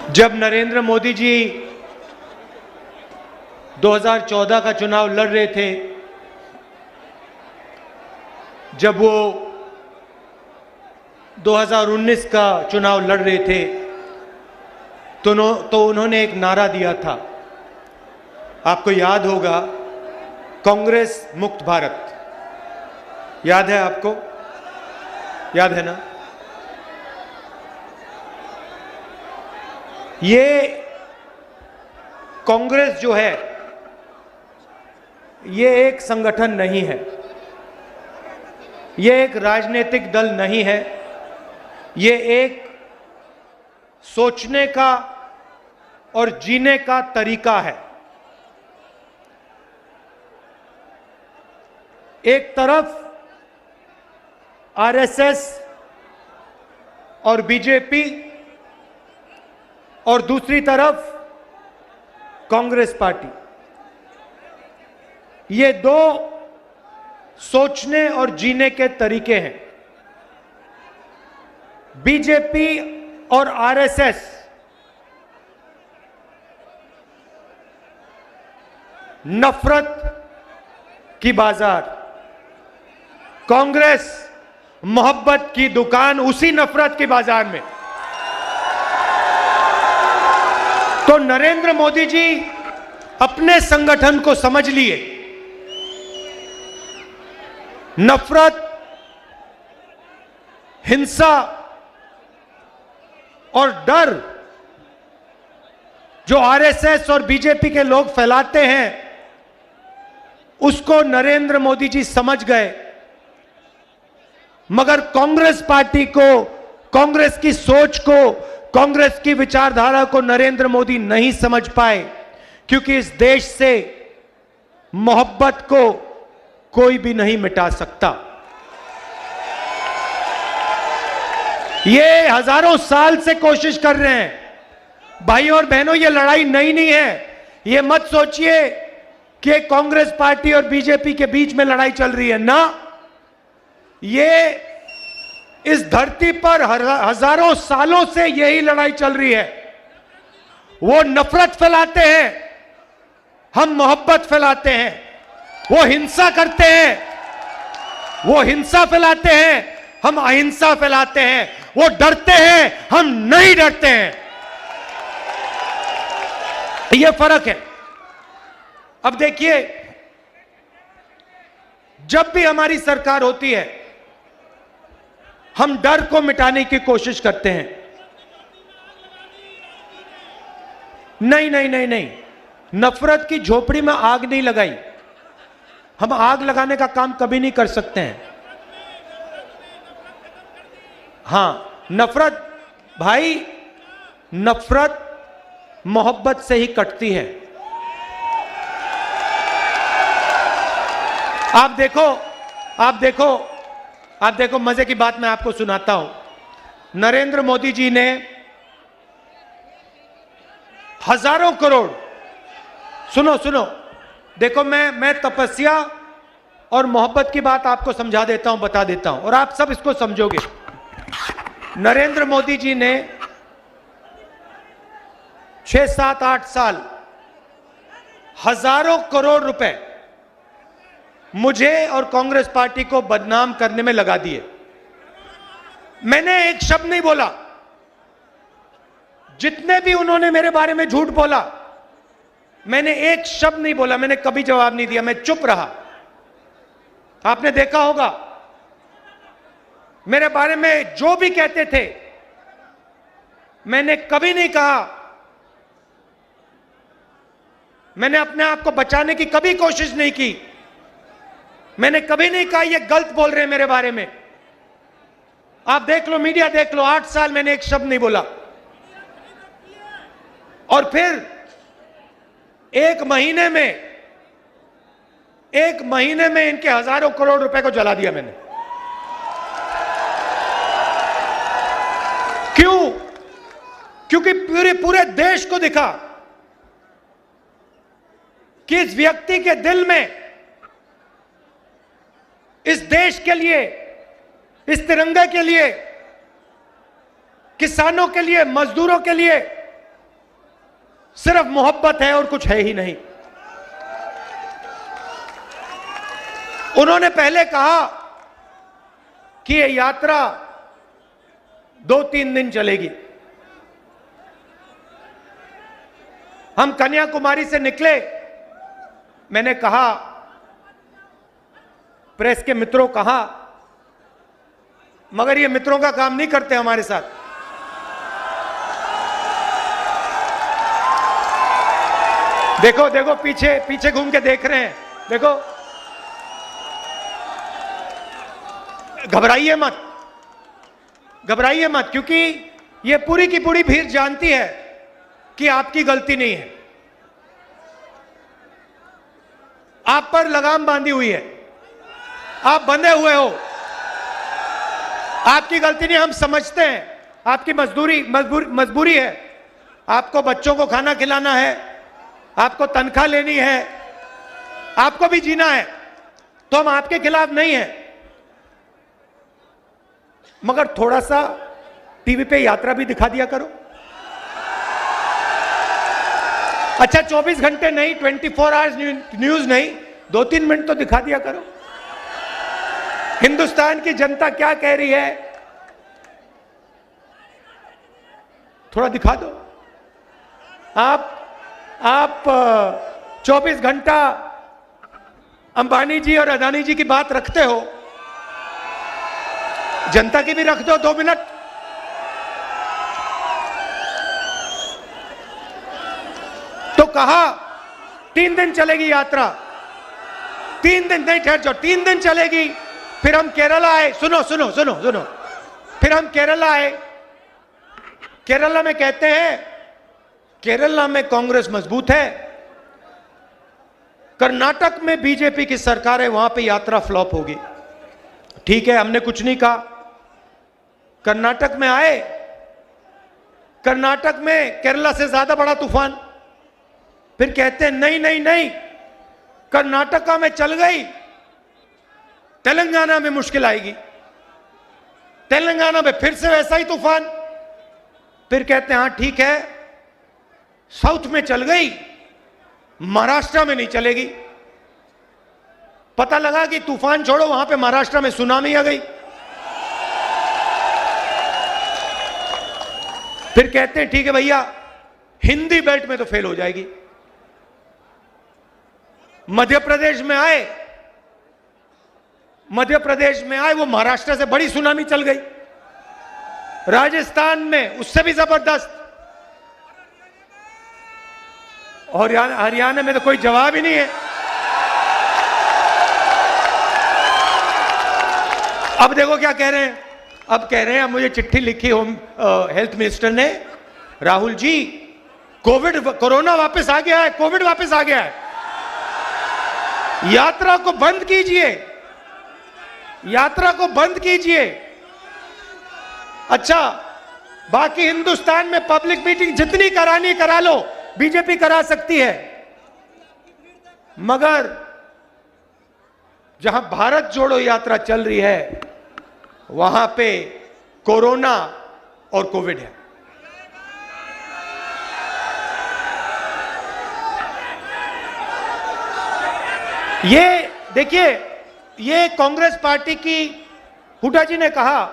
जब नरेंद्र मोदी जी 2014 का चुनाव लड़ रहे थे, जब वो 2019 का चुनाव लड़ रहे थे, तो उन्होंने एक नारा दिया था, आपको याद होगा, कांग्रेस मुक्त भारत। याद है आपको? याद है ना? ये कांग्रेस जो है, ये एक संगठन नहीं है, ये एक राजनीतिक दल नहीं है, ये एक सोचने का और जीने का तरीका है। एक तरफ आरएसएस और बीजेपी और दूसरी तरफ कांग्रेस पार्टी, ये दो सोचने और जीने के तरीके हैं। बीजेपी और आरएसएस नफरत की बाजार, कांग्रेस मोहब्बत की दुकान, उसी नफरत की बाजार में। तो नरेंद्र मोदी जी अपने संगठन को समझ लिए, नफरत, हिंसा और डर जो आरएसएस और बीजेपी के लोग फैलाते हैं, उसको नरेंद्र मोदी जी समझ गए, मगर कांग्रेस पार्टी को, कांग्रेस की सोच को, कांग्रेस की विचारधारा को नरेंद्र मोदी नहीं समझ पाए, क्योंकि इस देश से मोहब्बत को कोई भी नहीं मिटा सकता। ये हजारों साल से कोशिश कर रहे हैं। भाई और बहनों, ये लड़ाई नई नहीं है। ये मत सोचिए कि कांग्रेस पार्टी और बीजेपी के बीच में लड़ाई चल रही है ना। ये इस धरती पर हजारों सालों से यही लड़ाई चल रही है। वो नफरत फैलाते हैं, हम मोहब्बत फैलाते हैं। वो हिंसा करते हैं, वो हिंसा फैलाते हैं, हम अहिंसा फैलाते हैं। वो डरते हैं, हम नहीं डरते हैं। ये फर्क है। अब देखिए, जब भी हमारी सरकार होती है, हम डर को मिटाने की कोशिश करते हैं। नहीं नहीं नहीं नहीं, नफरत की झोपड़ी में आग नहीं लगाई। हम आग लगाने का काम कभी नहीं कर सकते हैं। हां, नफरत, भाई, नफरत मोहब्बत से ही कटती है। आप देखो, आप देखो, आप देखो, मजे की बात मैं आपको सुनाता हूं। नरेंद्र मोदी जी ने हजारों करोड़, सुनो सुनो, देखो, मैं तपस्या और मोहब्बत की बात आपको समझा देता हूं, बता देता हूं, और आप सब इसको समझोगे। नरेंद्र मोदी जी ने 6, 7, 8 साल हजारों करोड़ रुपए मुझे और कांग्रेस पार्टी को बदनाम करने में लगा दिए। मैंने एक शब्द नहीं बोला। जितने भी उन्होंने मेरे बारे में झूठ बोला, मैंने एक शब्द नहीं बोला, मैंने कभी जवाब नहीं दिया, मैं चुप रहा। आपने देखा होगा, मेरे बारे में जो भी कहते थे, मैंने कभी नहीं कहा, मैंने अपने आप को बचाने की कभी कोशिश नहीं की। मैंने कभी नहीं कहा ये गलत बोल रहे हैं मेरे बारे में। आप देख लो, मीडिया देख लो, 8 साल मैंने एक शब्द नहीं बोला। और फिर एक महीने में इनके हजारों करोड़ रुपए को जला दिया मैंने। क्यों? क्योंकि पूरे देश को दिखा कि इस व्यक्ति के दिल में, इस देश के लिए, इस तिरंगे के लिए, किसानों के लिए, मजदूरों के लिए सिर्फ मोहब्बत है और कुछ है ही नहीं। उन्होंने पहले कहा कि ये यात्रा 2-3 दिन चलेगी। हम कन्याकुमारी से निकले, मैंने कहा, प्रेस के मित्रों कहा, मगर ये मित्रों का काम नहीं करते हमारे साथ। देखो देखो, पीछे पीछे घूम के देख रहे हैं, देखो। घबराइए मत, घबराइए मत, क्योंकि ये पूरी की पूरी भीड़ जानती है कि आपकी गलती नहीं है। आप पर लगाम बांधी हुई है, आप बंधे हुए हो। आपकी गलती नहीं, हम समझते हैं, आपकी मजबूरी है। आपको बच्चों को खाना खिलाना है, आपको तनख्वाह लेनी है, आपको भी जीना है, तो हम आपके खिलाफ नहीं हैं। मगर थोड़ा सा टीवी पे यात्रा भी दिखा दिया करो। अच्छा, 24 घंटे नहीं, 24 आवर्स न्यूज नहीं, 2-3 मिनट तो दिखा दिया करो। हिंदुस्तान की जनता क्या कह रही है, थोड़ा दिखा दो। आप 24 घंटा अंबानी जी और अदानी जी की बात रखते हो, जनता की भी रख दो 2 मिनट। तो कहा 3 दिन चलेगी यात्रा, 3 दिन नहीं, ठहर जाओ, 3 दिन चलेगी। फिर हम केरला आए, सुनो सुनो सुनो सुनो, फिर हम केरला आए। केरला में कहते हैं, केरला में कांग्रेस मजबूत है, कर्नाटक में बीजेपी की सरकार है, वहां पे यात्रा फ्लॉप होगी। ठीक है, हमने कुछ नहीं कहा। कर्नाटक में आए, कर्नाटक में केरला से ज्यादा बड़ा तूफान। फिर कहते हैं नहीं नहीं नहीं, कर्नाटका में चल गई, तेलंगाना में मुश्किल आएगी, तेलंगाना में फिर से वैसा ही तूफान। फिर कहते हैं हाँ ठीक है, साउथ में चल गई, महाराष्ट्र में नहीं चलेगी। पता लगा कि तूफान छोड़ो, वहां पे महाराष्ट्र में सुनामी आ गई। फिर कहते हैं ठीक है भैया, हिंदी बेल्ट में तो फेल हो जाएगी। मध्य प्रदेश में आए, मध्य प्रदेश में आए, वो महाराष्ट्र से बड़ी सुनामी चल गई। राजस्थान में उससे भी जबरदस्त, और हरियाणा में तो कोई जवाब ही नहीं है। अब देखो क्या कह रहे हैं, अब कह रहे हैं, मुझे चिट्ठी लिखी होम हेल्थ मिनिस्टर ने, राहुल जी कोरोना वापस आ गया है, कोविड वापस आ गया है, यात्रा को बंद कीजिए, यात्रा को बंद कीजिए। अच्छा, बाकी हिंदुस्तान में पब्लिक मीटिंग जितनी करानी करा लो, बीजेपी करा सकती है, मगर जहां भारत जोड़ो यात्रा चल रही है, वहां पे कोरोना और कोविड है। ये देखिए, ये कांग्रेस पार्टी की, हुड्डा जी ने कहा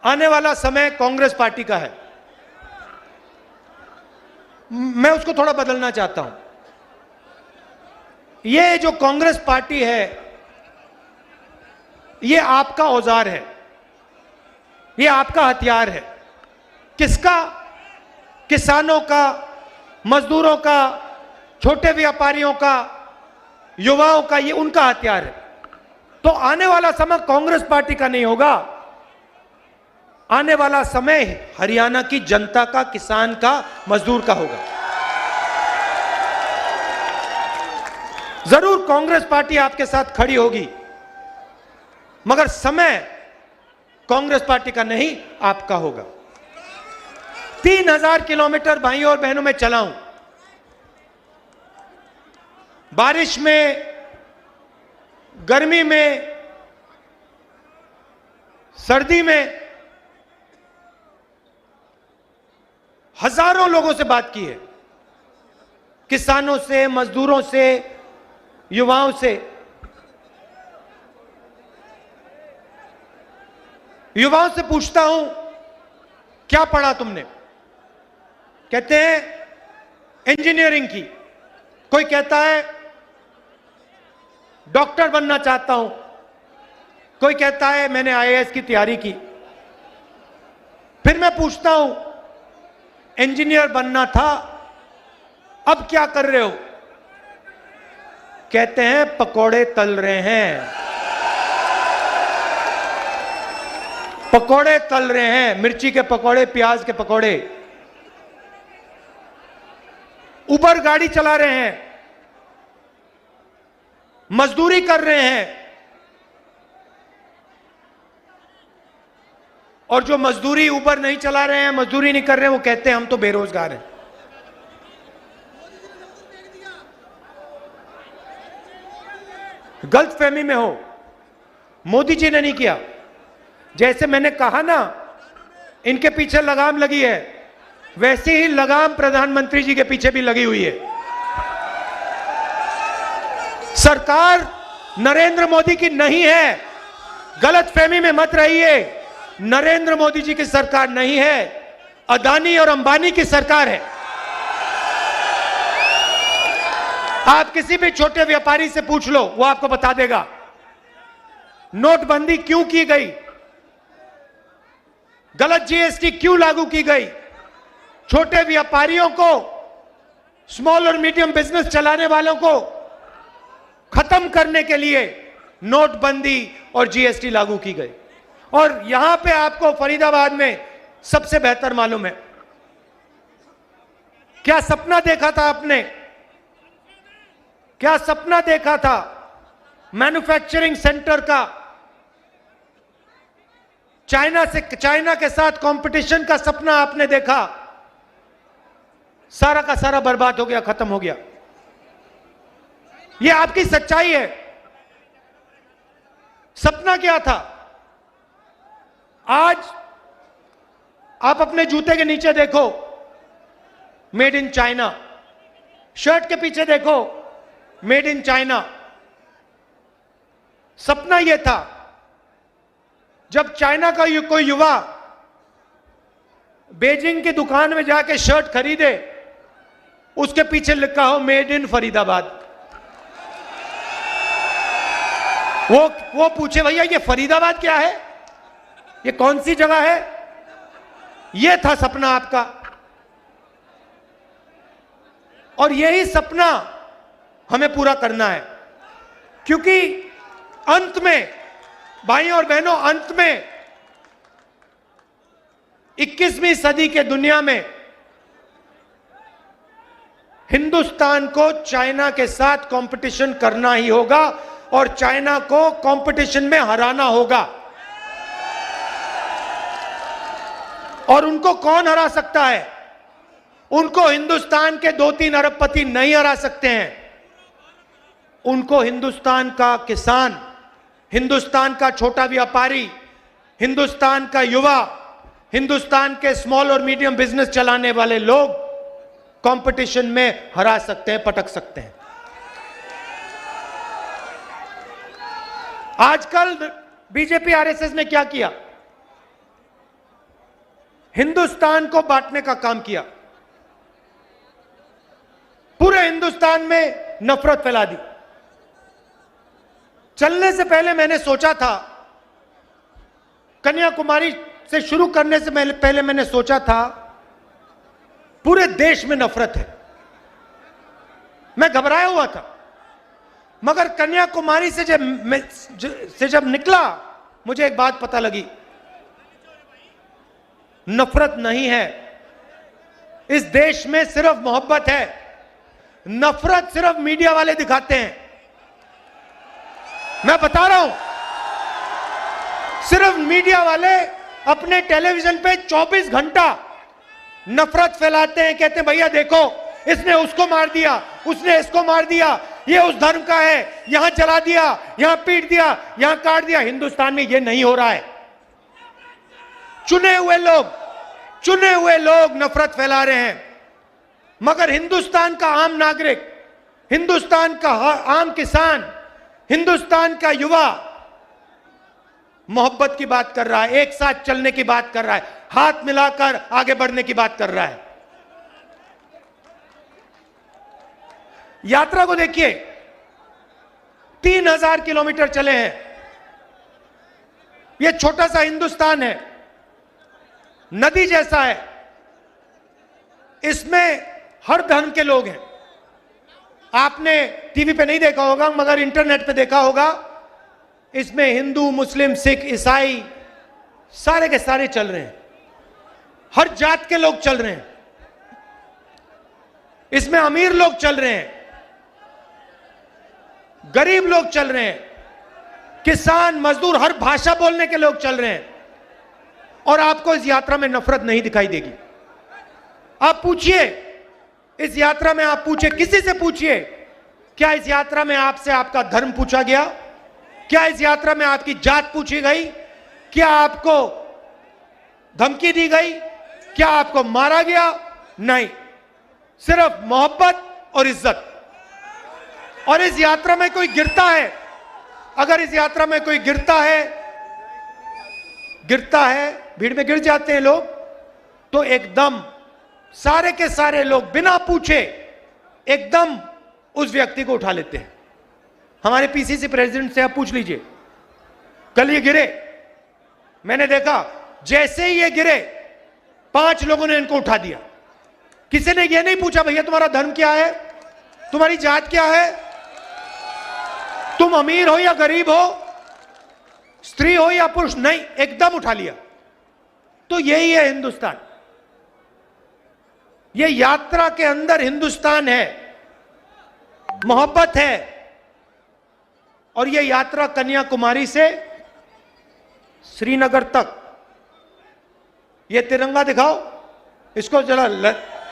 आने वाला समय कांग्रेस पार्टी का है। मैं उसको थोड़ा बदलना चाहता हूं। ये जो कांग्रेस पार्टी है, ये आपका औजार है, ये आपका हथियार है। किसका? किसानों का, मजदूरों का, छोटे व्यापारियों का, युवाओं का, ये उनका हथियार है। तो आने वाला समय कांग्रेस पार्टी का नहीं होगा, आने वाला समय हरियाणा की जनता का, किसान का, मजदूर का होगा। जरूर कांग्रेस पार्टी आपके साथ खड़ी होगी, मगर समय कांग्रेस पार्टी का नहीं, आपका होगा। 3000 किलोमीटर भाइयों और बहनों में चला हूं, बारिश में, गर्मी में, सर्दी में, हजारों लोगों से बात की है, किसानों से, मजदूरों से, युवाओं से। युवाओं से पूछता हूं, क्या पढ़ा तुमने? कहते हैं इंजीनियरिंग की, कोई कहता है डॉक्टर बनना चाहता हूं, कोई कहता है मैंने आईएएस की तैयारी की। फिर मैं पूछता हूं इंजीनियर बनना था, अब क्या कर रहे हो? कहते हैं पकोड़े तल रहे हैं, पकोड़े तल रहे हैं, मिर्ची के पकोड़े, प्याज के पकोड़े। उबर गाड़ी चला रहे हैं, मजदूरी कर रहे हैं, और जो मजदूरी उबर नहीं चला रहे हैं, मजदूरी नहीं कर रहे हैं, वो कहते हैं हम तो बेरोजगार हैं। गलतफहमी में हो, मोदी जी ने नहीं किया। जैसे मैंने कहा ना, इनके पीछे लगाम लगी है, वैसे ही लगाम प्रधानमंत्री जी के पीछे भी लगी हुई है। सरकार नरेंद्र मोदी की नहीं है, गलतफहमी में मत रहिए। नरेंद्र मोदी जी की सरकार नहीं है, अदानी और अंबानी की सरकार है। आप किसी भी छोटे व्यापारी से पूछ लो, वो आपको बता देगा नोटबंदी क्यों की गई, गलत जीएसटी क्यों लागू की गई। छोटे व्यापारियों को, स्मॉल और मीडियम बिजनेस चलाने वालों को खत्म करने के लिए नोटबंदी और जीएसटी लागू की गई। और यहां पे आपको फरीदाबाद में सबसे बेहतर मालूम है, क्या सपना देखा था आपने, क्या सपना देखा था मैन्युफैक्चरिंग सेंटर का, चाइना के साथ कंपटीशन का सपना आपने देखा, सारा का सारा बर्बाद हो गया, खत्म हो गया। यह आपकी सच्चाई है। सपना क्या था? आज आप अपने जूते के नीचे देखो मेड इन चाइना, शर्ट के पीछे देखो मेड इन चाइना। सपना यह था जब चाइना का कोई युवा बीजिंग की दुकान में जाके शर्ट खरीदे, उसके पीछे लिखा हो मेड इन फरीदाबाद। वो पूछे भैया ये फरीदाबाद क्या है, ये कौन सी जगह है? ये था सपना आपका। और यही सपना हमें पूरा करना है, क्योंकि अंत में भाइयों और बहनों, अंत में 21वीं सदी के दुनिया में हिंदुस्तान को चाइना के साथ कंपटीशन करना ही होगा और चाइना को कंपटीशन में हराना होगा। और उनको कौन हरा सकता है? उनको हिंदुस्तान के 2-3 अरबपति नहीं हरा सकते हैं। उनको हिंदुस्तान का किसान, हिंदुस्तान का छोटा व्यापारी, हिंदुस्तान का युवा, हिंदुस्तान के स्मॉल और मीडियम बिजनेस चलाने वाले लोग कंपटीशन में हरा सकते हैं, पटक सकते हैं। आजकल बीजेपी आरएसएस ने क्या किया? हिंदुस्तान को बांटने का काम किया, पूरे हिंदुस्तान में नफरत फैला दी। चलने से पहले मैंने सोचा था, कन्याकुमारी से शुरू करने से पहले मैंने सोचा था पूरे देश में नफरत है, मैं घबराया हुआ था। मगर कन्याकुमारी से जब निकला, मुझे एक बात पता लगी, नफरत नहीं है इस देश में, सिर्फ मोहब्बत है। नफरत सिर्फ मीडिया वाले दिखाते हैं। मैं बता रहा हूं, सिर्फ मीडिया वाले अपने टेलीविजन पे 24 घंटा नफरत फैलाते हैं। कहते हैं भैया देखो, इसने उसको मार दिया, उसने इसको मार दिया, ये उस धर्म का है, यहां जला दिया, यहां पीट दिया, यहां काट दिया। हिंदुस्तान में ये नहीं हो रहा है। चुने हुए लोग चुने हुए लोग नफरत फैला रहे हैं, मगर हिंदुस्तान का आम नागरिक, हिंदुस्तान का आम किसान, हिंदुस्तान का युवा मोहब्बत की बात कर रहा है, एक साथ चलने की बात कर रहा है, हाथ मिलाकर आगे बढ़ने की बात कर रहा है। यात्रा को देखिए, 3000 किलोमीटर चले हैं। यह छोटा सा हिंदुस्तान है, नदी जैसा है, इसमें हर धर्म के लोग हैं। आपने टीवी पे नहीं देखा होगा मगर इंटरनेट पे देखा होगा, इसमें हिंदू, मुस्लिम, सिख, ईसाई सारे के सारे चल रहे हैं, हर जात के लोग चल रहे हैं, इसमें अमीर लोग चल रहे हैं, गरीब लोग चल रहे हैं, किसान, मजदूर, हर भाषा बोलने के लोग चल रहे हैं। और आपको इस यात्रा में नफरत नहीं दिखाई देगी। आप पूछिए इस यात्रा में, आप पूछिए किसी से पूछिए, क्या इस यात्रा में आपसे आपका धर्म पूछा गया? क्या इस यात्रा में आपकी जात पूछी गई? क्या आपको धमकी दी गई? क्या आपको मारा गया? नहीं, सिर्फ मोहब्बत और इज्जत। और इस यात्रा में कोई गिरता है, अगर इस यात्रा में कोई गिरता है, भीड़ में गिर जाते हैं लोग, तो एकदम सारे के सारे लोग बिना पूछे एकदम उस व्यक्ति को उठा लेते हैं। हमारे पीसीसी प्रेसिडेंट से आप पूछ लीजिए, कल ये गिरे, मैंने देखा जैसे ही ये गिरे 5 लोगों ने इनको उठा दिया। किसी ने ये नहीं पूछा भैया तुम्हारा धर्म क्या है, तुम्हारी जात क्या है, तुम अमीर हो या गरीब हो, स्त्री हो या पुरुष, नहीं, एकदम उठा लिया। तो यही है हिंदुस्तान। ये यात्रा के अंदर हिंदुस्तान है, मोहब्बत है। और ये यात्रा कन्याकुमारी से श्रीनगर तक, ये तिरंगा दिखाओ, इसको जरा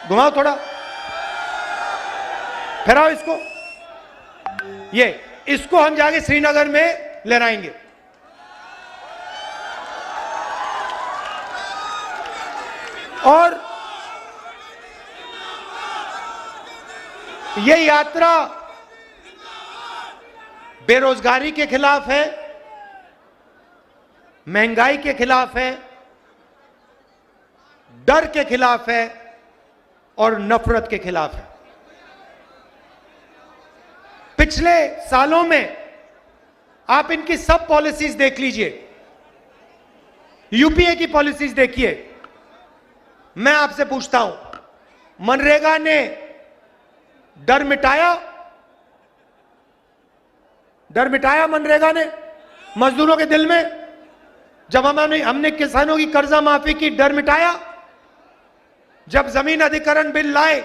घुमाओ, थोड़ा फहराओ इसको, इसको हम जाके श्रीनगर में लहराएंगे। और ये यात्रा बेरोजगारी के खिलाफ है, महंगाई के खिलाफ है, डर के खिलाफ है और नफरत के खिलाफ है। पिछले सालों में आप इनकी सब पॉलिसीज देख लीजिए, यूपीए की पॉलिसीज देखिए। मैं आपसे पूछता हूं, मनरेगा ने डर मिटाया? डर मिटाया मनरेगा ने मजदूरों के दिल में? जब हमने किसानों की कर्जा माफी की, डर मिटाया? जब जमीन अधिग्रहण बिल लाए,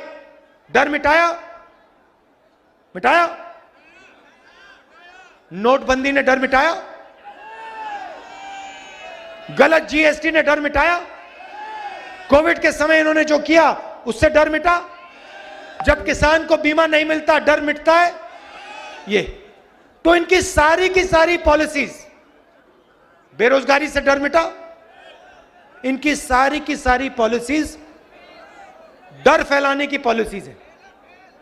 डर मिटाया? मिटाया? नोटबंदी ने डर मिटाया? गलत जीएसटी ने डर मिटाया? कोविड के समय इन्होंने जो किया उससे डर मिटा? जब किसान को बीमा नहीं मिलता डर मिटता है? ये तो इनकी सारी की सारी पॉलिसीज, बेरोजगारी से डर मिटा, इनकी सारी की सारी पॉलिसीज डर फैलाने की पॉलिसीज है।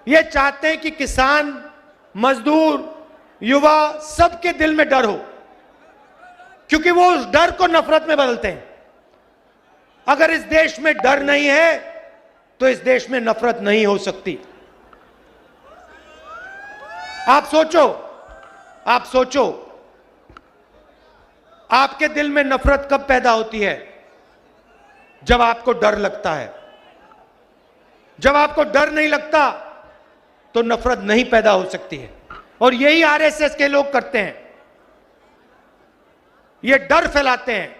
ये चाहते हैं कि किसान, मजदूर, युवा सबके दिल में डर हो, क्योंकि वो उस डर को नफरत में बदलते हैं। अगर इस देश में डर नहीं है तो इस देश में नफरत नहीं हो सकती। आप सोचो, आपके दिल में नफरत कब पैदा होती है? जब आपको डर लगता है। जब आपको डर नहीं लगता तो नफरत नहीं पैदा हो सकती है। और यही आरएसएस के लोग करते हैं, ये डर फैलाते हैं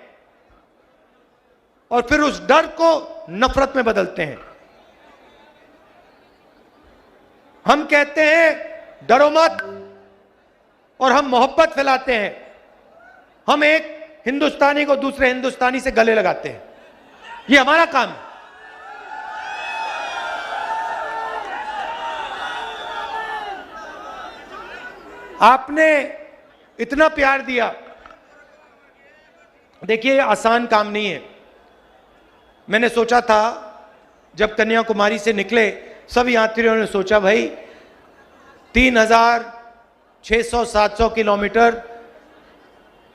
और फिर उस डर को नफरत में बदलते हैं। हम कहते हैं डरो मत, और हम मोहब्बत फैलाते हैं। हम एक हिंदुस्तानी को दूसरे हिंदुस्तानी से गले लगाते हैं, ये हमारा काम है। आपने इतना प्यार दिया, देखिए ये आसान काम नहीं है। मैंने सोचा था जब कन्याकुमारी से निकले, सब यात्रियों ने सोचा भाई 3600-700 किलोमीटर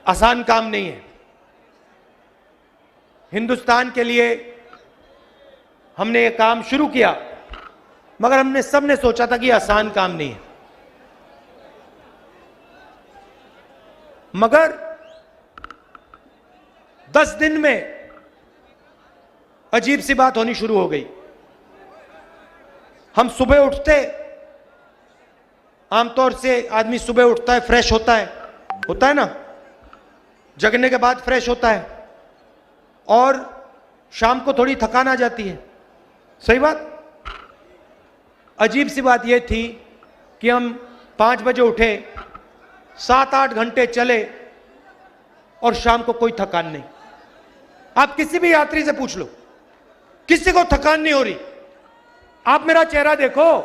आसान काम नहीं है। हिंदुस्तान के लिए हमने ये काम शुरू किया, मगर हमने सबने सोचा था कि आसान काम नहीं है। मगर 10 दिन में अजीब सी बात होनी शुरू हो गई। हम सुबह उठते, आमतौर से आदमी सुबह उठता है, फ्रेश होता है ना, जगने के बाद फ्रेश होता है, और शाम को थोड़ी थकान आ जाती है। सही बात। अजीब सी बात यह थी कि हम 5 बजे उठे, 7-8 घंटे चले और शाम को कोई थकान नहीं। आप किसी भी यात्री से पूछ लो, किसी को थकान नहीं हो रही। आप मेरा चेहरा देखो,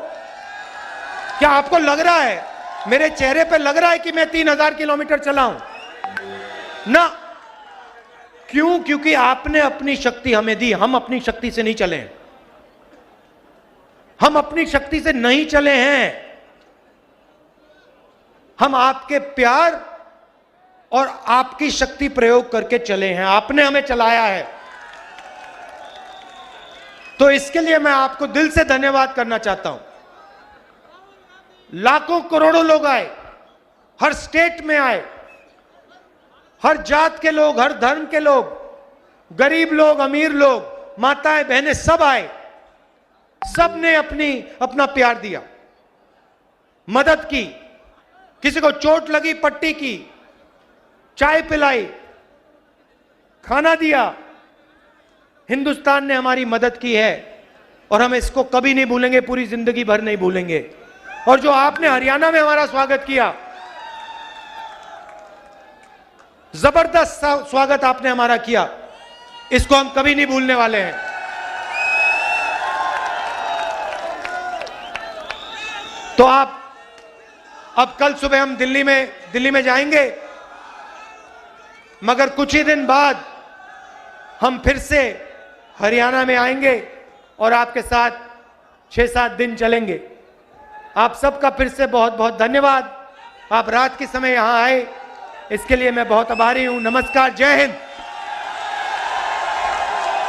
क्या आपको लग रहा है, मेरे चेहरे पे लग रहा है कि मैं 3000 किलोमीटर चला हूं? ना। क्यों? क्योंकि आपने अपनी शक्ति हमें दी, हम अपनी शक्ति से नहीं चले हैं। हम अपनी शक्ति से नहीं चले हैं, हम आपके प्यार और आपकी शक्ति प्रयोग करके चले हैं। आपने हमें चलाया है, तो इसके लिए मैं आपको दिल से धन्यवाद करना चाहता हूं। लाखों करोड़ों लोग आए, हर स्टेट में आए, हर जात के लोग, हर धर्म के लोग, गरीब लोग, अमीर लोग, माताएं बहनें, सब आए। सब ने अपना प्यार दिया, मदद की। किसी को चोट लगी, पट्टी की, चाय पिलाई, खाना दिया। हिंदुस्तान ने हमारी मदद की है और हम इसको कभी नहीं भूलेंगे, पूरी जिंदगी भर नहीं भूलेंगे। और जो आपने हरियाणा में हमारा स्वागत किया, जबरदस्त स्वागत आपने हमारा किया, इसको हम कभी नहीं भूलने वाले हैं। तो आप अब कल सुबह हम दिल्ली में जाएंगे, मगर कुछ ही दिन बाद हम फिर से हरियाणा में आएंगे और आपके साथ 6-7 दिन चलेंगे। आप सबका फिर से बहुत बहुत धन्यवाद। आप रात के समय यहां आए, इसके लिए मैं बहुत आभारी हूं। नमस्कार, जय हिंद।